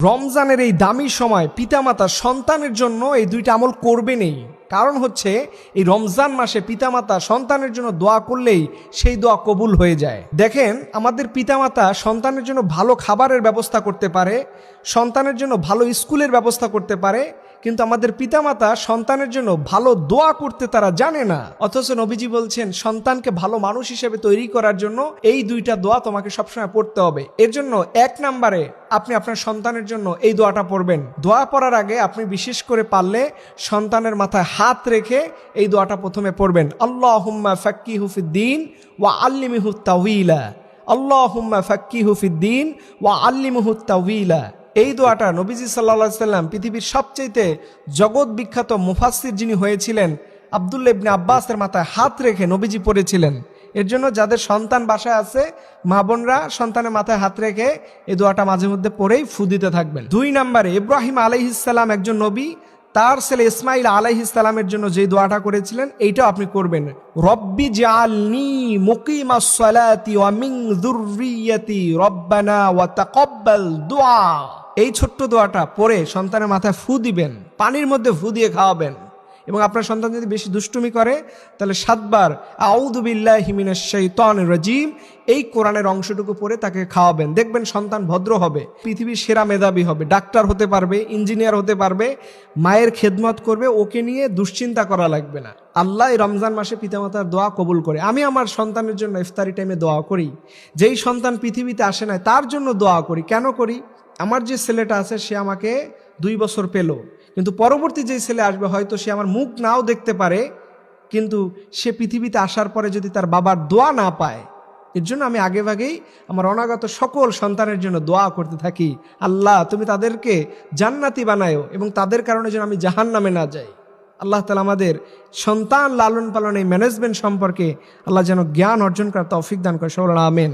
রমজানের এই দামি সময় পিতামাতা সন্তানের জন্য এই দুইটা আমল করবেনই। কারণ হচ্ছে এই রমজান মাসে পিতামাতা সন্তানের জন্য দোয়া করলেই সেই দোয়া কবুল হয়ে যায়। দেখেন, আমাদের পিতামাতা সন্তানের জন্য ভালো খাবারের ব্যবস্থা করতে পারে, সন্তানের জন্য ভালো স্কুলের ব্যবস্থা করতে পারে, কিন্তু আমাদের পিতামাতা সন্তানের জন্য ভালো দোয়া করতে তারা জানে না। অথচ নবীজি বলছেন সন্তানকে ভালো মানুষ হিসেবে তৈরি করার জন্য এই দুইটা দোয়া তোমাকে সবসময় পড়তে হবে। এর জন্য এক নম্বরে আপনি আপনার সন্তানের জন্য এই দোয়াটা পড়বেন। দোয়া পড়ার আগে আপনি বিশেষ করে পারলে সন্তানের মাথায় হাত রেখে এই দোয়াটা প্রথমে পড়বেন। আল্লাহুম্মা ফাক্কিহু ফিদ্দীন ওয়া আল্লিমহু তাওয়ীলা। আল্লাহুম্মা ফাক্কিহু ফিদ্দীন ওয়া আল্লিমহু তাওয়ীলা। এই দোয়াটা নবীজি সাল্লাল্লাহু আলাইহি সাল্লাম পৃথিবীর সবচেয়ে জগৎ বিখ্যাত মুফাসসির যিনি হয়েছিলেন আব্দুল্লাহ ইবনে আব্বাসের মাথায় হাত রেখে নবীজি পড়েছিলেন। এর জন্য যাদের সন্তান বাসায় আছে মা বোনরা সন্তানের মাথায় হাত রেখে এই দোয়াটা মাঝে মধ্যে পড়েই ফু দিতে থাকবেন। 2 নম্বরে ইব্রাহিম আলাইহিস সালাম একজন নবী, তার ছেলে ইসমাইল আলাইহিস সালামের জন্য যে দোয়াটা করেছিলেন এইটাও আপনি করবেন। রব্বি জাআলনি মুকিমাস সালাতি ওয়া মিন যুররিয়াতি রব্বানা ওয়া তাকাব্বাল দুআ। এই ছোট্ট দোয়াটা পড়ে সন্তানের মাথায় ফু দিবেন, পানির মধ্যে ফু দিয়ে খাওয়াবেন। এবং আপনার সন্তান যদি বেশি দুষ্টুমি করে তাহলে 7 বার আউযু বিল্লাহি মিনাশ শাইতানির রাজিম এই কোরআনের অংশটুকু পড়ে তাকে খাওয়াবেন। দেখবেন সন্তান ভদ্র হবে, পৃথিবীর সেরা মেধাবী হবে, ডাক্তার হতে পারবে, ইঞ্জিনিয়ার হতে পারবে, মায়ের খেদমত করবে, ওকে নিয়ে দুশ্চিন্তা করা লাগবে না। আল্লাহ এই রমজান মাসে পিতামাতার দোয়া কবুল করে। আমি আমার সন্তানের জন্য ইফতারি টাইমে দোয়া করি। যেই সন্তান পৃথিবীতে আসে না তার জন্য দোয়া করি। কেন করি? আমার যে ছেলেটা আছে সে আমাকে 2 বছর পেল, কিন্তু পরবর্তী যে ছেলে আসবে হয়তো সে আমার মুখ নাও দেখতে পারে, কিন্তু সে পৃথিবীতে আসার পরে যদি তার বাবার দোয়া না পায়, এর জন্য আমি আগেভাগেই আমার অনাগত সকল সন্তানের জন্য দোয়া করতে থাকি। আল্লাহ তুমি তাদেরকে জান্নাতি বানায়ো এবং তাদের কারণে যেন আমি জাহান্নামে না যাই। আল্লাহ তাআলা আমাদের সন্তান লালন পালন এই ম্যানেজমেন্ট সম্পর্কে আল্লাহ যেন জ্ঞান অর্জন করার তৌফিক দান করে। সকলে আমিন।